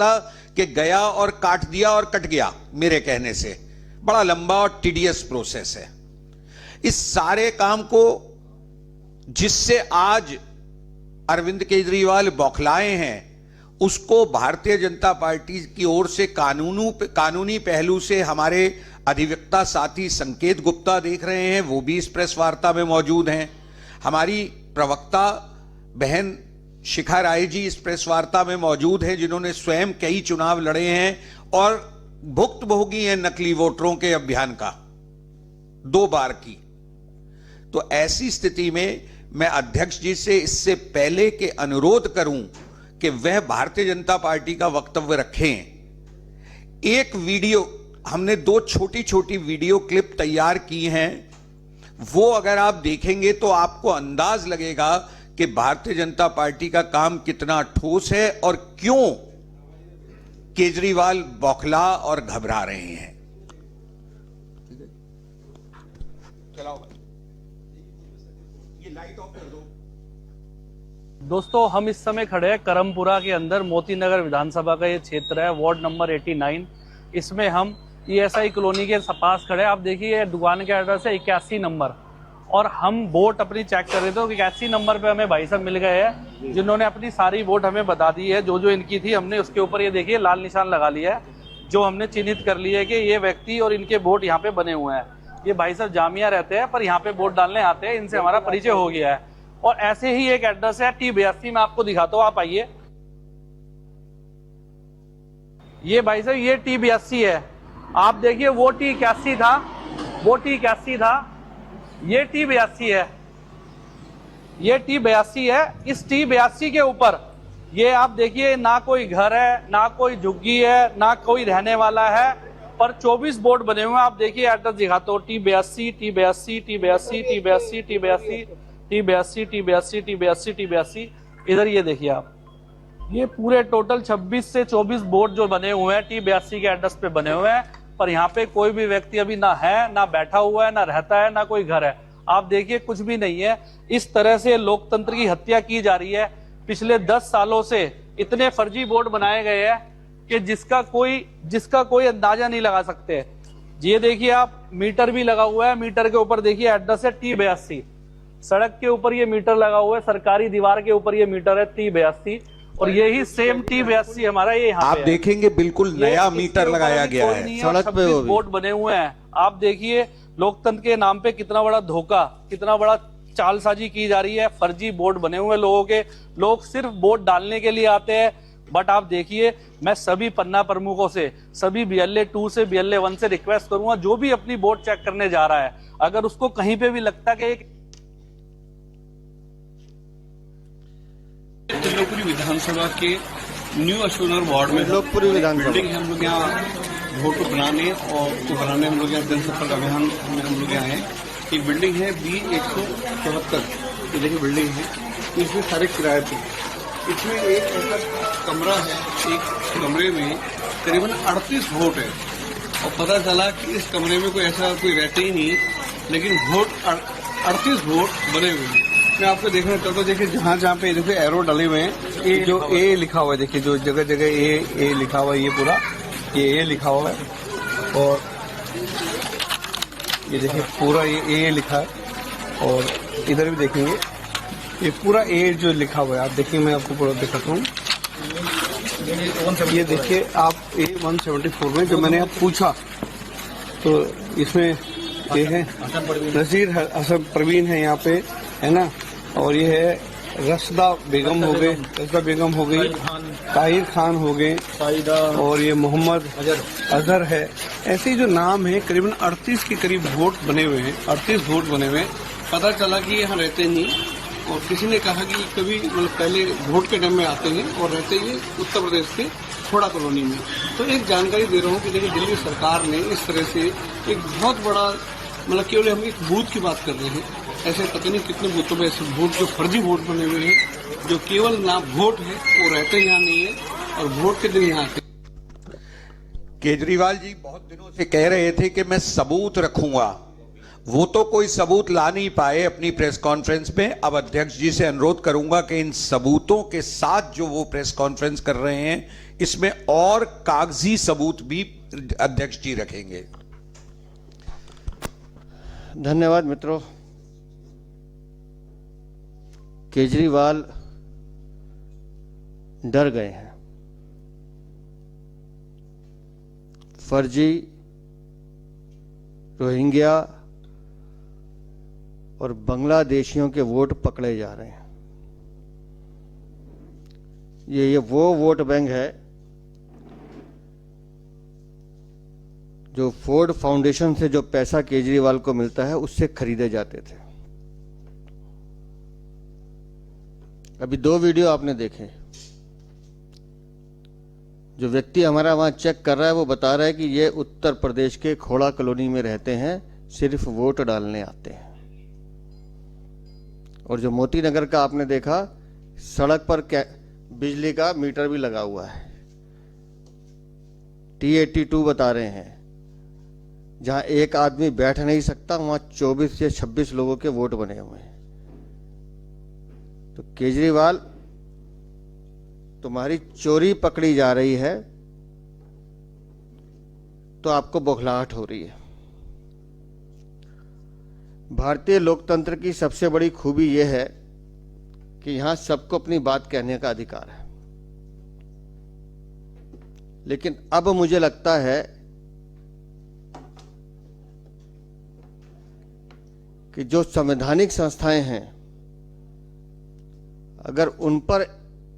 सकता कि गया और काट दिया और कट गया मेरे कहने से। बड़ा लंबा और टीडियस प्रोसेस है। इस सारे काम को जिससे आज अरविंद केजरीवाल बौखलाए हैं, उसको भारतीय जनता पार्टी की ओर से कानूनी पहलू से हमारे अधिवक्ता साथी संकेत गुप्ता देख रहे हैं, वो भी इस प्रेस वार्ता में मौजूद हैं। हमारी प्रवक्ता बहन शिखा राय जी इस प्रेस वार्ता में मौजूद हैं, जिन्होंने स्वयं कई चुनाव लड़े हैं और भुक्तभोगी हैं नकली वोटरों के अभियान का 2 बार की। तो ऐसी स्थिति में मैं अध्यक्ष जी से इससे पहले के अनुरोध करूं कि वह भारतीय जनता पार्टी का वक्तव्य रखें। एक वीडियो हमने 2 छोटी छोटी वीडियो क्लिप तैयार की हैं, वो अगर आप देखेंगे तो आपको अंदाज लगेगा कि भारतीय जनता पार्टी का काम कितना ठोस है और क्यों केजरीवाल बौखला और घबरा रहे हैं। चलाओ भाई, ये लाइट ऑफ कर दो। दोस्तों, हम इस समय खड़े हैं करमपुरा के अंदर, मोती नगर विधानसभा का ये क्षेत्र है, वार्ड नंबर 89। इसमें हम ESI कॉलोनी के पास खड़े हैं। आप देखिए दुकान का एड्रेस है 81 नंबर, और हम वोट अपनी चेक कर रहे थे। 81 नंबर पे हमें भाई साहब मिल गए हैं जिन्होंने अपनी सारी वोट हमें बता दी है, जो इनकी थी। हमने उसके ऊपर ये देखिए लाल निशान लगा लिया है, जो हमने चिन्हित कर लिया है कि ये व्यक्ति और इनके वोट यहाँ पे बने हुए हैं। ये भाई साहब जामिया रहते हैं, पर यहाँ पे वोट डालने आते हैं, इनसे हमारा परिचय हो गया है। और ऐसे ही एक एड्रेस है T82 में, आपको दिखाता हूँ, आप आइए। ये भाई साहब ये T82 है, आप देखिए वो T81 था, वो T81 था, ये T82 है, ये T82 है। इस T82 के ऊपर ये आप देखिए ना कोई घर है, ना कोई झुग्गी है, ना कोई रहने वाला है, पर 24 बोर्ड बने हुए हैं। आप देखिए एड्रेस दिखाते हो, T82 T82 T82 T82 T82 T82 T82 T82 T82। इधर ये देखिए आप, ये पूरे टोटल 26 से 24 बोर्ड जो बने हुए हैं T82 के एड्रेस पे बने हुए हैं। पर यहाँ पे कोई भी व्यक्ति अभी ना है, ना बैठा हुआ है, ना रहता है, ना कोई घर है। आप देखिए कुछ भी नहीं है। इस तरह से लोकतंत्र की हत्या की जा रही है। पिछले 10 सालों से इतने फर्जी बोर्ड बनाए गए हैं कि जिसका कोई अंदाजा नहीं लगा सकते। ये देखिए आप, मीटर भी लगा हुआ है, मीटर के ऊपर देखिए एड्रेस है T82। सड़क के ऊपर ये मीटर लगा हुआ है, सरकारी दीवार के ऊपर ये मीटर है T82, और यही सेम T82 हमारा ये यहाँ आप देखेंगे बिल्कुल नया मीटर लगाया गया है सड़क पे। बोर्ड बने हुए हैं। आप देखिए लोकतंत्र के नाम पे कितना बड़ा धोखा, कितना बड़ा चालसाजी की जा रही है। फर्जी बोर्ड बने हुए लोगों के, लोग सिर्फ वोट डालने के लिए आते हैं। बट आप देखिए, मैं सभी पन्ना प्रमुखों से, सभी BLA 2 से BLA 1 से रिक्वेस्ट करूंगा, जो भी अपनी वोट चेक करने जा रहा है, अगर उसको कहीं पे भी लगता कि त्रिलोकपुरी विधानसभा के न्यू अशोनर वार्ड में त्रिलोकपुरी विधानसभा बिल्डिंग है, हम लोग यहाँ वोट को बनाने हम लोग यहाँ जनसंपर्क अभियान में हम लोग यहाँ हैं। एक बिल्डिंग है B174, ये देखिए बिल्डिंग है, इसमें सारे किराए पे। इसमें एक ऐसा कमरा है, एक कमरे में करीबन 38 वोट है, और पता चला कि इस कमरे में कोई रहते ही नहीं, लेकिन वोट 38 वोट बने हुए हैं। मैं आपको देखना चाहता हूँ, देखिए जहाँ पे देखिए एरो डले हुए हैं, ये जो A लिखा हुआ है, देखिए जो जगह जगह A लिखा हुआ है, ये पूरा ये A लिखा हुआ है, और ये देखिए पूरा ये A लिखा है, और इधर भी देखेंगे ये पूरा A जो लिखा हुआ है। आप देखिए, मैं आपको पूरा दिखाता हूँ। ये देखिए आप A174 में जो मैंने आप पूछा, तो इसमें ये है नजीर हसन प्रवीण है यहाँ पे, है ना, और ये है रशदा बेगम हो गए, ताहिर खान हो गए, और ये मोहम्मद अजहर है। ऐसे जो नाम है, करीबन 38 के करीब वोट बने हुए हैं, 38 वोट बने हुए हैं। पता चला कि यहाँ रहते नहीं, और किसी ने कहा कि कभी मतलब पहले वोट के टाइम में आते हैं और रहते ही उत्तर प्रदेश के खोड़ा कॉलोनी में। तो एक जानकारी दे रहा हूँ कि देखिए दिल्ली सरकार ने इस तरह से एक बहुत बड़ा, मतलब केवल हम एक बूथ की बात कर रहे हैं, ऐसे पता नहीं कितने बूथों में ऐसे वोट जो फर्जी वोट बने हुए हैं, जो केवल ना वोट है, वो रहते यहाँ नहीं है, और वोट के दिन यहाँ आते। केजरीवाल जी बहुत दिनों से कह रहे थे कि मैं सबूत रखूंगा, वो तो कोई सबूत ला नहीं पाए अपनी प्रेस कॉन्फ्रेंस में। अब अध्यक्ष जी से अनुरोध करूंगा कि इन सबूतों के साथ जो वो प्रेस कॉन्फ्रेंस कर रहे हैं, इसमें और कागजी सबूत भी अध्यक्ष जी रखेंगे। धन्यवाद मित्रों। केजरीवाल डर गए हैं। फर्जी रोहिंग्या और बांग्लादेशियों के वोट पकड़े जा रहे हैं। ये वो वोट बैंक है जो फोर्ड फाउंडेशन से जो पैसा केजरीवाल को मिलता है उससे खरीदे जाते थे। अभी 2 वीडियो आपने देखे। जो व्यक्ति हमारा वहां चेक कर रहा है वो बता रहा है कि ये उत्तर प्रदेश के खोड़ा कॉलोनी में रहते हैं, सिर्फ वोट डालने आते हैं। और जो मोती नगर का आपने देखा, सड़क पर बिजली का मीटर भी लगा हुआ है। T82 बता रहे हैं, जहां एक आदमी बैठ नहीं सकता वहां 24 या 26 लोगों के वोट बने हुए हैं। तो केजरीवाल, तुम्हारी चोरी पकड़ी जा रही है तो आपको बौखलाहट हो रही है। भारतीय लोकतंत्र की सबसे बड़ी खूबी यह है कि यहां सबको अपनी बात कहने का अधिकार है। लेकिन अब मुझे लगता है कि जो संवैधानिक संस्थाएं हैं, अगर उन पर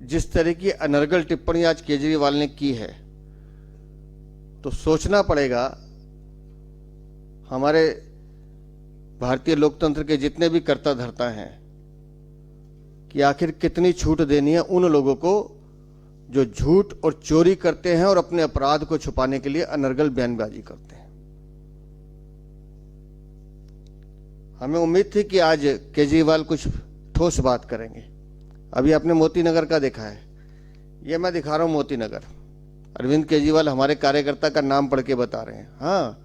जिस तरह की अनर्गल टिप्पणी आज केजरीवाल ने की है तो सोचना पड़ेगा हमारे भारतीय लोकतंत्र के जितने भी कर्ता धर्ता हैं कि आखिर कितनी छूट देनी है उन लोगों को जो झूठ और चोरी करते हैं और अपने अपराध को छुपाने के लिए अनर्गल बयानबाजी करते हैं। हमें उम्मीद थी कि आज केजरीवाल कुछ ठोस बात करेंगे। अभी आपने मोती नगर का देखा है, ये मैं दिखा रहा हूं मोती नगर। अरविंद केजरीवाल हमारे कार्यकर्ता का नाम पढ़ के बता रहे हैं। हाँ,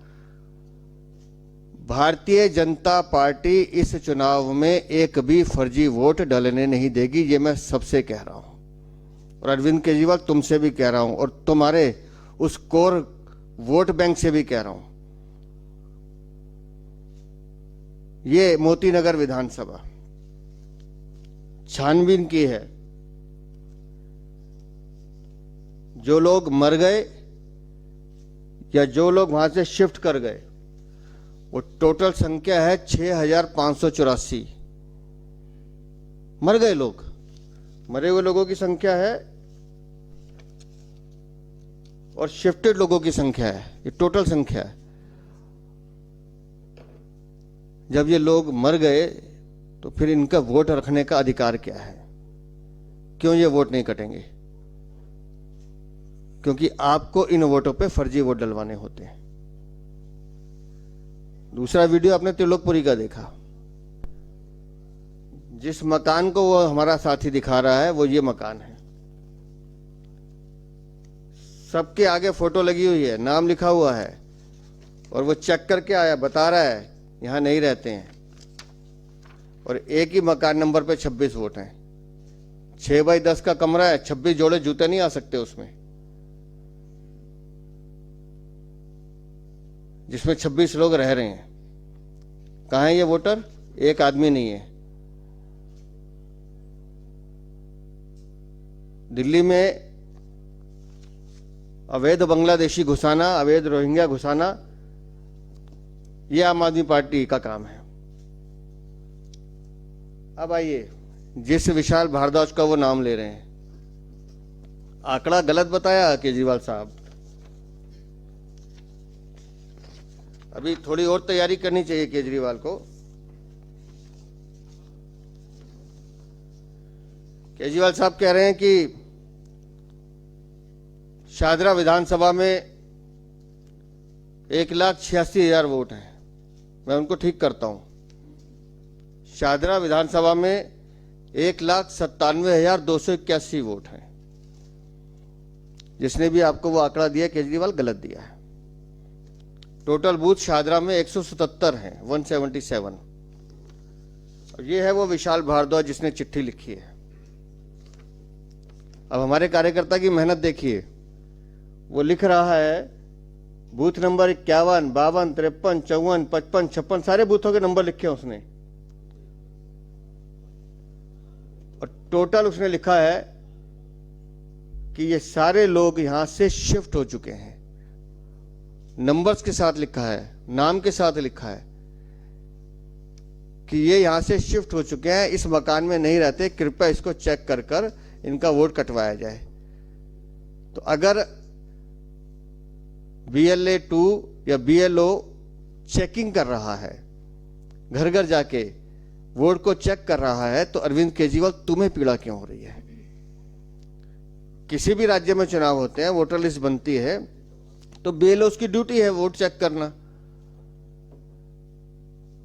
भारतीय जनता पार्टी इस चुनाव में एक भी फर्जी वोट डालने नहीं देगी, ये मैं सबसे कह रहा हूं। और अरविंद केजरीवाल, तुमसे भी कह रहा हूं और तुम्हारे उस कोर वोट बैंक से भी कह रहा हूं। ये मोती नगर विधानसभा छानबीन की है। जो लोग मर गए या जो लोग वहां से शिफ्ट कर गए, वो टोटल संख्या है 6584 मर गए लोग। मरे हुए लोगों की संख्या है और शिफ्टेड लोगों की संख्या है, ये टोटल संख्या है। जब ये लोग मर गए तो फिर इनका वोट रखने का अधिकार क्या है? क्यों ये वोट नहीं कटेंगे? क्योंकि आपको इन वोटों पे फर्जी वोट डलवाने होते हैं। दूसरा वीडियो आपने त्रिलोकपुरी का देखा। जिस मकान को वो हमारा साथी दिखा रहा है वो ये मकान है। सबके आगे फोटो लगी हुई है, नाम लिखा हुआ है और वो चेक करके आया, बता रहा है यहां नहीं रहते हैं। और एक ही मकान नंबर पे 26 वोट हैं। 6 बाई 10 का कमरा है, 26 जोड़े जूते नहीं आ सकते उसमें, जिसमें 26 लोग रह रहे हैं। कहां है ये वोटर? एक आदमी नहीं है। दिल्ली में अवैध बांग्लादेशी घुसाना, अवैध रोहिंग्या घुसाना, ये आम आदमी पार्टी का काम है। अब आइए, जिस विशाल भारद्वाज का वो नाम ले रहे हैं, आंकड़ा गलत बताया केजरीवाल साहब। अभी थोड़ी और तैयारी करनी चाहिए केजरीवाल को। केजरीवाल साहब कह रहे हैं कि शाहदरा विधानसभा में 1,86,000 वोट हैं। मैं उनको ठीक करता हूं। शाहदरा विधानसभा में 1,97,281 वोट हैं। जिसने भी आपको वो आंकड़ा दिया केजरीवाल गलत दिया है। टोटल बूथ शाहदरा में 177 हैं, 177। और ये है वो विशाल भारद्वाज जिसने चिट्ठी लिखी है। अब हमारे कार्यकर्ता की मेहनत देखिए। वो लिख रहा है बूथ नंबर 51, 52, 53, 54, 55, 56 सारे बूथों के नंबर लिखे हैं उसने, और टोटल उसने लिखा है कि ये सारे लोग यहां से शिफ्ट हो चुके हैं। नंबर्स के साथ लिखा है, नाम के साथ लिखा है कि ये यहां से शिफ्ट हो चुके हैं, इस मकान में नहीं रहते, कृपया इसको चेक कर कर इनका वोट कटवाया जाए। तो अगर BLA 2 या BLO चेकिंग कर रहा है, घर घर जाके वोट को चेक कर रहा है, तो अरविंद केजरीवाल तुम्हें पीड़ा क्यों हो रही है? किसी भी राज्य में चुनाव होते हैं, वोटर लिस्ट बनती है, तो BLO की ड्यूटी है वोट चेक करना,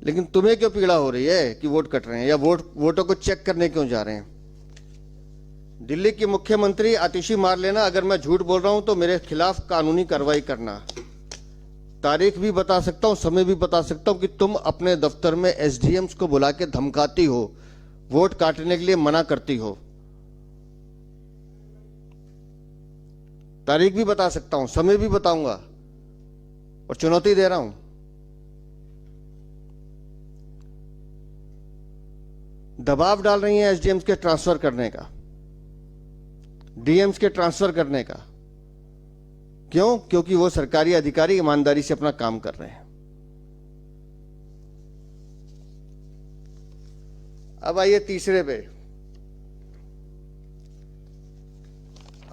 लेकिन तुम्हें क्यों पीड़ा हो रही है कि वोट कट रहे हैं या वोटों को चेक करने क्यों जा रहे हैं? दिल्ली की मुख्यमंत्री आतिशी मार लेना, अगर मैं झूठ बोल रहा हूं तो मेरे खिलाफ कानूनी कार्रवाई करना। तारीख भी बता सकता हूं, समय भी बता सकता हूं कि तुम अपने दफ्तर में SDMs को बुला के धमकाती हो, वोट काटने के लिए मना करती हो। तारीख भी बता सकता हूं, समय भी बताऊंगा, और चुनौती दे रहा हूं। दबाव डाल रही हैं SDMs के ट्रांसफर करने का, DMs के ट्रांसफर करने का। क्यों? क्योंकि वो सरकारी अधिकारी ईमानदारी से अपना काम कर रहे हैं। अब आइए तीसरे पे,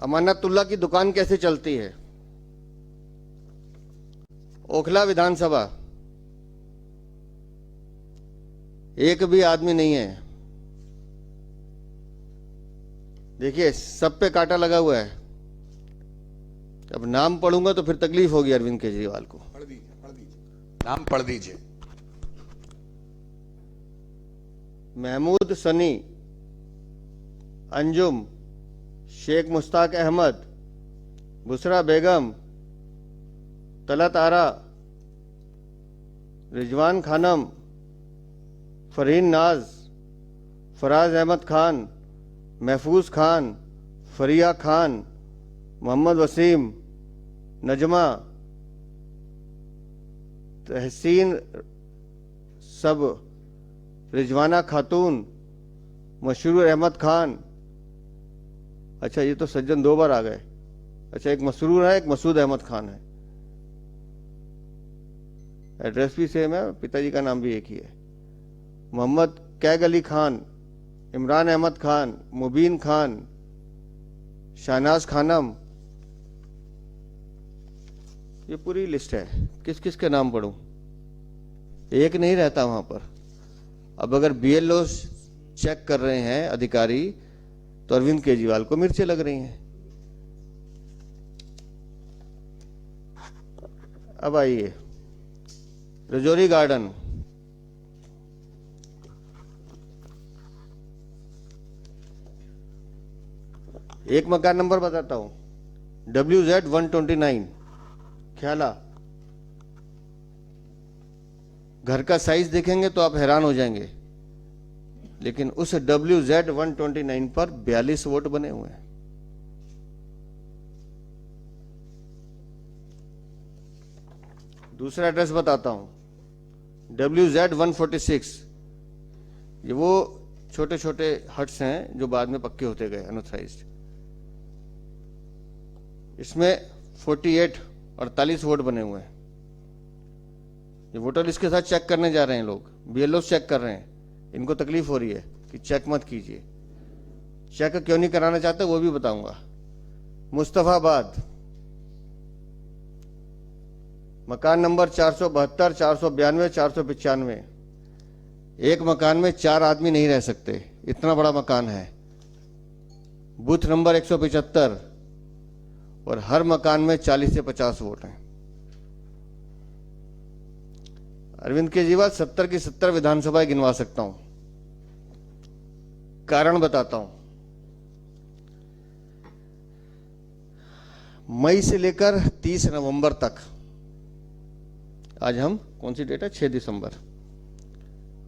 अमानतुल्लाह की दुकान कैसे चलती है। ओखला विधानसभा, एक भी आदमी नहीं है। देखिए सब पे कांटा लगा हुआ है। अब नाम पढ़ूंगा तो फिर तकलीफ होगी अरविंद केजरीवाल को। पढ़ दीजिए, नाम पढ़ दीजिए। महमूद सनी, अंजुम, शेख मुश्ताक अहमद, बुसरा बेगम, तलत आरा, रिजवान खानम, फरहीन नाज, फराज अहमद खान, महफूज खान, फरिया खान, मोहम्मद वसीम, नजमा, तहसीन सब, रिजवाना खातून, मशरूर अहमद खान। अच्छा ये तो सज्जन दो बार आ गए। अच्छा एक मसरूर है, एक मसूद अहमद खान है। एड्रेस भी सेम है, पिताजी का नाम भी एक ही है। मोहम्मद कैग अली खान, इमरान अहमद खान, मुबीन खान, शाहनाज खानम। ये पूरी लिस्ट है। किस किस के नाम पढ़ूं? एक नहीं रहता वहां पर। अब अगर BLO चेक कर रहे हैं अधिकारी, तो अरविंद केजरीवाल को मिर्चें लग रही हैं। अब आइए रजौरी गार्डन, एक मकान नंबर बताता हूं, WZ 129 ख्याला। घर का साइज देखेंगे तो आप हैरान हो जाएंगे, लेकिन उस WZ 129 पर 42 वोट बने हुए हैं। दूसरा एड्रेस बताता हूं, WZ 146। ये वो छोटे छोटे हट्स हैं जो बाद में पक्के होते गए, अनऑथराइज्ड। इसमें 48 वोट बने हुए हैं। ये वोटर लिस्ट के साथ चेक करने जा रहे हैं लोग, BLO चेक कर रहे हैं। इनको तकलीफ हो रही है कि चेक मत कीजिए। चेक क्यों नहीं कराना चाहते वो भी बताऊंगा। मुस्तफाबाद, मकान नंबर 472, 492, 495। एक मकान में 4 आदमी नहीं रह सकते, इतना बड़ा मकान है। बूथ नंबर 175, और हर मकान में 40 से 50 वोट हैं। अरविंद केजरीवाल 70 की 70 विधानसभाएं गिनवा सकता हूं। कारण बताता हूं। मई से लेकर 30 नवंबर तक, आज हम कौन सी डेट है, 6 दिसंबर।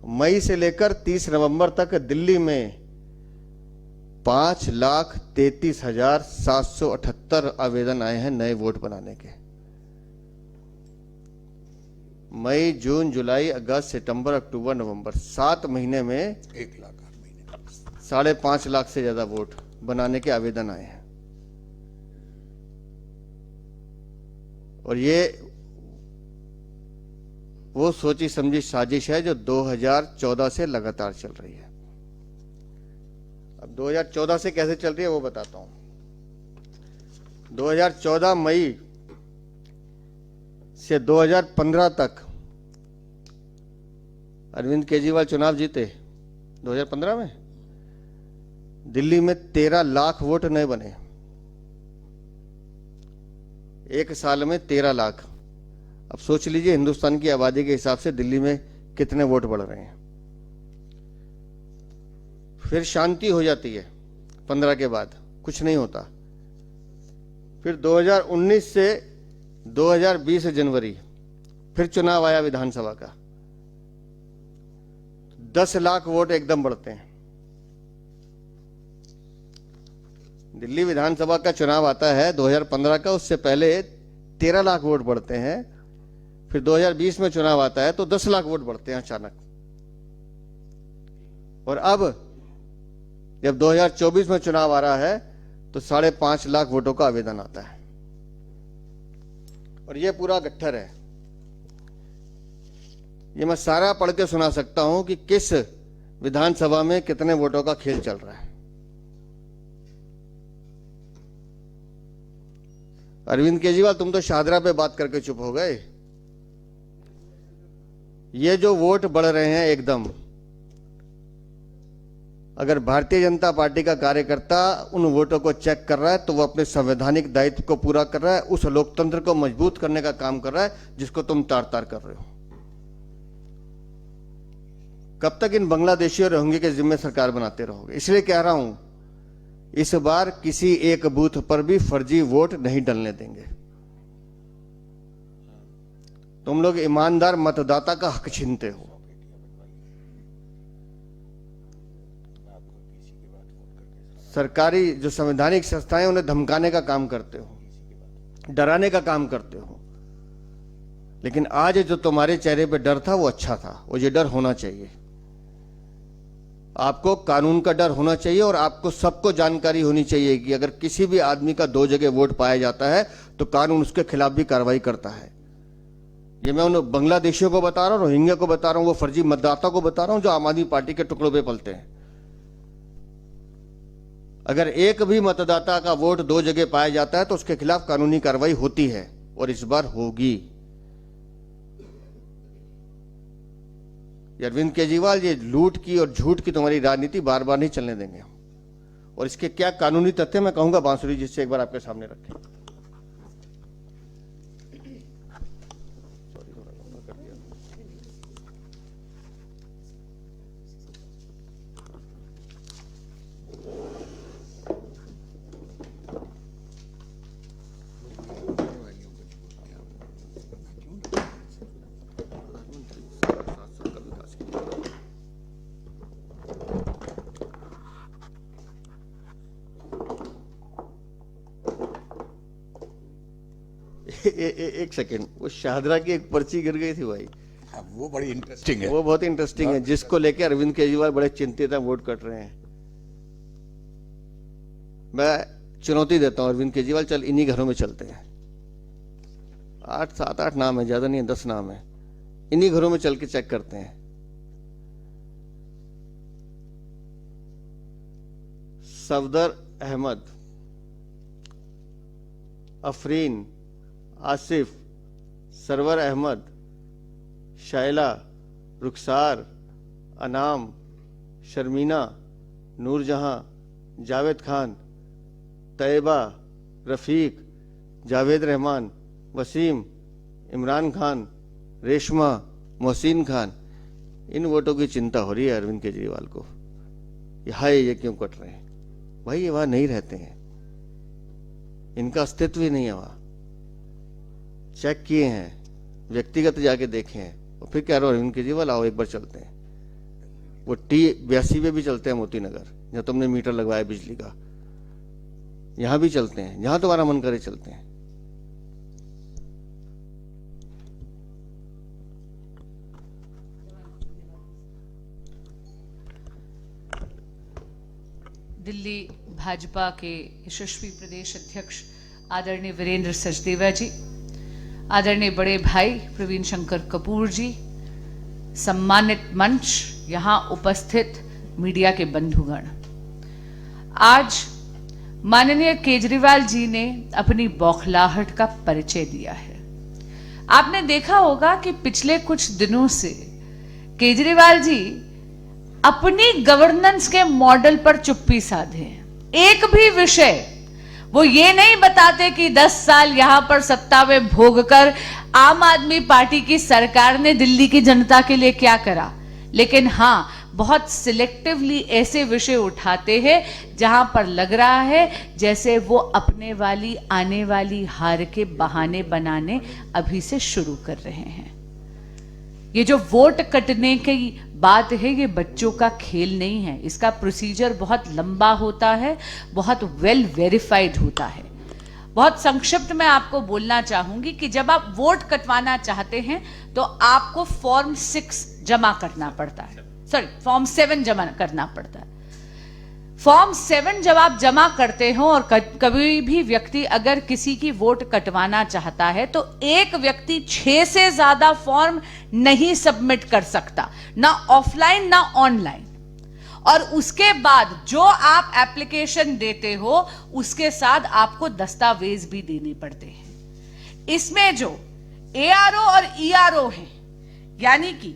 मई से लेकर 30 नवंबर तक दिल्ली में 5,33,778 आवेदन आए हैं नए वोट बनाने के। मई, जून, जुलाई, अगस्त, सितंबर, अक्टूबर, नवंबर 7 महीने में 1 लाख हर महीने। 5.5 लाख से ज्यादा वोट बनाने के आवेदन आए हैं। और ये वो सोची समझी साजिश है जो 2014 से लगातार चल रही है। अब 2014 से कैसे चल रही है वो बताता हूं। 2014 मई से 2015 तक अरविंद केजरीवाल चुनाव जीते। 2015 में दिल्ली में 13 लाख वोट नए बने। एक साल में 13 लाख। अब सोच लीजिए हिंदुस्तान की आबादी के हिसाब से दिल्ली में कितने वोट बढ़ रहे हैं। फिर शांति हो जाती है 15 के बाद, कुछ नहीं होता। फिर 2019 से 2020 जनवरी फिर चुनाव आया विधानसभा का। 10 लाख वोट एकदम बढ़ते हैं। दिल्ली विधानसभा का चुनाव आता है 2015 का, उससे पहले 13 लाख वोट बढ़ते हैं। फिर 2020 में चुनाव आता है तो 10 लाख वोट बढ़ते हैं अचानक। और अब जब 2024 में चुनाव आ रहा है तो 5.5 लाख वोटों का आवेदन आता है। और यह पूरा गट्ठर है। ये मैं सारा पढ़ के सुना सकता हूं कि किस विधानसभा में कितने वोटों का खेल चल रहा है। अरविंद केजरीवाल, तुम तो शाहदरा पे बात करके चुप हो गए। ये जो वोट बढ़ रहे हैं एकदम, अगर भारतीय जनता पार्टी का कार्यकर्ता उन वोटों को चेक कर रहा है तो वो अपने संवैधानिक दायित्व को पूरा कर रहा है, उस लोकतंत्र को मजबूत करने का काम कर रहा है जिसको तुम तार तार कर रहे हो। कब तक इन बांग्लादेशी और रोहिंग्या के जिम्मे सरकार बनाते रहोगे? इसलिए कह रहा हूं, इस बार किसी एक बूथ पर भी फर्जी वोट नहीं डलने देंगे। तुम लोग ईमानदार मतदाता का हक छीनते हो। सरकारी जो संवैधानिक संस्थाएं उन्हें धमकाने का काम करते हो, डराने का काम करते हो। लेकिन आज जो तुम्हारे चेहरे पे डर था वो अच्छा था। वो ये डर होना चाहिए। आपको कानून का डर होना चाहिए और आपको सबको जानकारी होनी चाहिए कि अगर किसी भी आदमी का 2 जगह वोट पाया जाता है तो कानून उसके खिलाफ भी कार्रवाई करता है। ये मैं उन बांग्लादेशियों को बता रहा हूं, रोहिंग्या को बता रहा हूं, वो फर्जी मतदाता को बता रहा हूं जो आम आदमी पार्टी के टुकड़ों पे पलते हैं। अगर एक भी मतदाता का वोट 2 जगह पाया जाता है तो उसके खिलाफ कानूनी कार्रवाई होती है और इस बार होगी। अरविंद केजरीवाल, ये लूट की और झूठ की तुम्हारी राजनीति बार बार नहीं चलने देंगे। और इसके क्या कानूनी तथ्य मैं कहूंगा बांसुरी जी से एक बार आपके सामने रखें। एक सेकेंड, वो शाहदरा की एक पर्ची गिर गई थी भाई। अब वो बड़ी इंटरेस्टिंग है। वो बहुत इंटरेस्टिंग है, जिसको लेकर अरविंद केजरीवाल बड़े चिंतित हैं, वोट कट रहे हैं। मैं चुनौती देता हूं अरविंद केजरीवाल, चल इन्हीं घरों में चलते हैं। 7-8 नाम है, ज्यादा नहीं है, 10 नाम है। इन्हीं घरों में चल के चेक करते हैं। सफदर अहमद, अफरीन, आसिफ, सरवर अहमद, शाइला, रुखसार, अनाम, शर्मीना, नूरजहां, जावेद खान, तैयबा, रफीक, जावेद रहमान, वसीम, इमरान खान, रेशमा, मोहसिन खान। इन वोटों की चिंता हो रही है अरविंद केजरीवाल को। ये क्यों कट रहे हैं भाई? ये वहां नहीं रहते हैं, इनका अस्तित्व ही नहीं है वहां। चेक किए हैं, व्यक्तिगत जाके देखे हैं और फिर कह रहे हो अरविंद केजरीवाल आओ एक बार चलते हैं। वो T82 पे भी चलते हैं मोती नगर, जहाँ तुमने मीटर लगवाया बिजली का। यहां भी चलते हैं, जहां तुम्हारा मन करे चलते हैं। दिल्ली भाजपा के यशस्वी प्रदेश अध्यक्ष आदरणीय वीरेंद्र सचदेवा जी, आदरणीय बड़े भाई प्रवीण शंकर कपूर जी, सम्मानित मंच, यहां उपस्थित मीडिया के बंधुगण, आज माननीय केजरीवाल जी ने अपनी बौखलाहट का परिचय दिया है। आपने देखा होगा कि पिछले कुछ दिनों से केजरीवाल जी अपनी गवर्नेंस के मॉडल पर चुप्पी साधे हैं। एक भी विषय वो ये नहीं बताते कि 10 साल यहां पर सत्ता में भोगकर आम आदमी पार्टी की सरकार ने दिल्ली की जनता के लिए क्या करा, लेकिन हां, बहुत सिलेक्टिवली ऐसे विषय उठाते हैं जहां पर लग रहा है जैसे वो अपने वाली आने वाली हार के बहाने बनाने अभी से शुरू कर रहे हैं। ये जो वोट कटने की बात है, ये बच्चों का खेल नहीं है। इसका प्रोसीजर बहुत लंबा होता है, बहुत वेल वेरीफाइड होता है। बहुत संक्षिप्त में आपको बोलना चाहूंगी कि जब आप वोट कटवाना चाहते हैं तो आपको फॉर्म 6 जमा करना पड़ता है, फॉर्म 7 जमा करना पड़ता है। फॉर्म 7 जब आप जमा करते हो और कभी भी व्यक्ति अगर किसी की वोट कटवाना चाहता है तो एक व्यक्ति 6 से ज्यादा फॉर्म नहीं सबमिट कर सकता, ना ऑफलाइन ना ऑनलाइन। और उसके बाद जो आप एप्लीकेशन देते हो उसके साथ आपको दस्तावेज भी देने पड़ते हैं। इसमें जो ARO और ERO हैं, यानी कि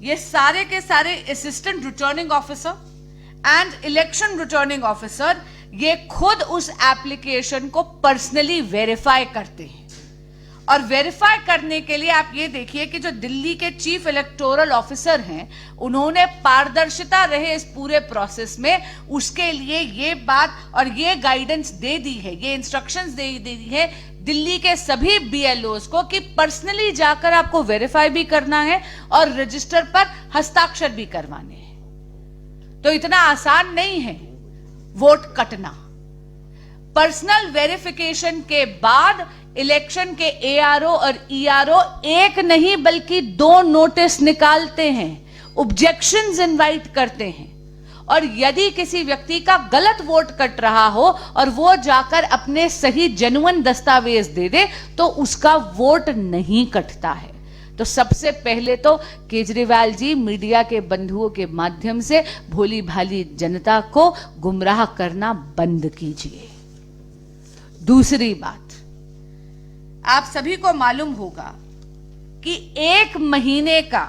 ये सारे के सारे assistant returning officer and election returning officer, ये खुद उस एप्लीकेशन को पर्सनली वेरीफाई करते हैं। और वेरीफाई करने के लिए आप ये देखिए कि जो दिल्ली के चीफ इलेक्टोरल ऑफिसर हैं, उन्होंने पारदर्शिता रहे इस पूरे प्रोसेस में, उसके लिए ये बात और ये गाइडेंस दे दी है, ये इंस्ट्रक्शंस दे दी है दिल्ली के सभी BLOs को कि पर्सनली जाकर आपको वेरीफाई भी करना है और रजिस्टर पर हस्ताक्षर भी करवाने हैं। तो इतना आसान नहीं है वोट कटना। पर्सनल वेरिफिकेशन के बाद इलेक्शन के ARO और ERO एक नहीं बल्कि 2 नोटिस निकालते हैं, ऑब्जेक्शंस इनवाइट करते हैं। और यदि किसी व्यक्ति का गलत वोट कट रहा हो और वो जाकर अपने सही जेन्युइन दस्तावेज दे दे तो उसका वोट नहीं कटता है। तो सबसे पहले तो केजरीवाल जी मीडिया के बंधुओं के माध्यम से भोली भाली जनता को गुमराह करना बंद कीजिए। दूसरी बात, आप सभी को मालूम होगा कि 1 महीने का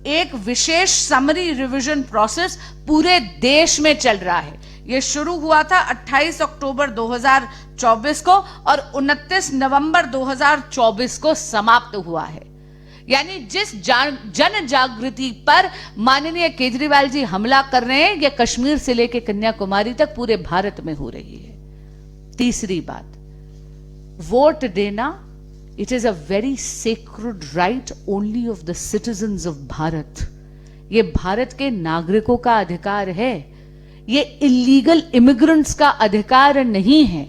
एक विशेष समरी रिवीजन प्रोसेस पूरे देश में चल रहा है। यह शुरू हुआ था 28 अक्टूबर 2024 को और 29 नवंबर 2024 को समाप्त हुआ है। यानी जिस जन जागृति पर माननीय केजरीवाल जी हमला कर रहे हैं, यह कश्मीर से लेकर कन्याकुमारी तक पूरे भारत में हो रही है। तीसरी बात, वोट देना, it is a very sacred right only of the citizens of Bharat. ये भारत के नागरिकों का अधिकार है, ये इलीगल इमिग्रेंट्स का अधिकार नहीं है।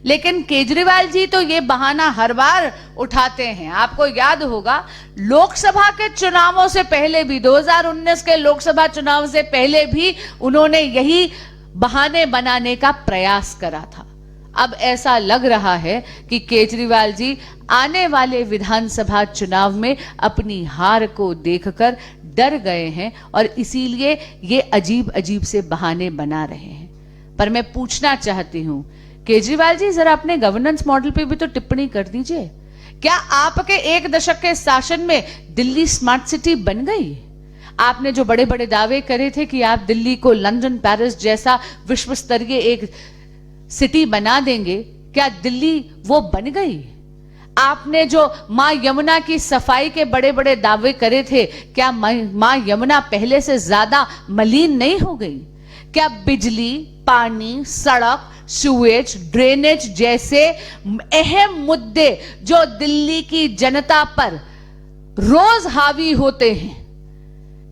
लेकिन केजरीवाल जी तो ये बहाना हर बार उठाते हैं। आपको याद होगा लोकसभा के चुनावों से पहले भी, 2019 के लोकसभा चुनाव से पहले भी उन्होंने यही बहाने बनाने का प्रयास करा था। अब ऐसा लग रहा है कि केजरीवाल जी आने वाले विधानसभा चुनाव में अपनी हार को देखकर डर गए हैं और इसीलिए ये अजीब अजीब से बहाने बना रहे हैं। पर मैं पूछना चाहती हूं, केजरीवाल जी जरा अपने गवर्नेंस मॉडल पे भी तो टिप्पणी कर दीजिए। क्या आपके 1 दशक के शासन में दिल्ली स्मार्ट सिटी बन गई? आपने जो बड़े बड़े दावे करे थे कि आप दिल्ली को लंदन, पेरिस जैसा विश्व स्तरीय एक सिटी बना देंगे, क्या दिल्ली वो बन गई? आपने जो मां यमुना की सफाई के बड़े बड़े दावे करे थे, क्या मां यमुना पहले से ज्यादा मलिन नहीं हो गई? क्या बिजली, पानी, सड़क, सीवेज, ड्रेनेज जैसे अहम मुद्दे जो दिल्ली की जनता पर रोज हावी होते हैं,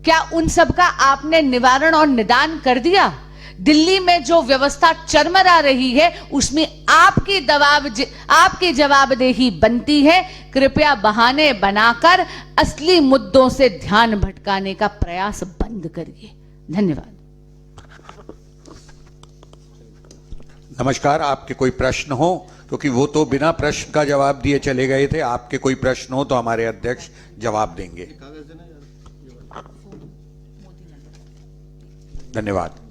क्या उन सब का आपने निवारण और निदान कर दिया? दिल्ली में जो व्यवस्था चरमरा रही है उसमें आपकी जवाबदेही बनती है। कृपया बहाने बनाकर असली मुद्दों से ध्यान भटकाने का प्रयास बंद करिए। धन्यवाद। नमस्कार, आपके कोई प्रश्न हो? क्योंकि वो तो बिना प्रश्न का जवाब दिए चले गए थे। आपके कोई प्रश्न हो तो हमारे अध्यक्ष जवाब देंगे। धन्यवाद।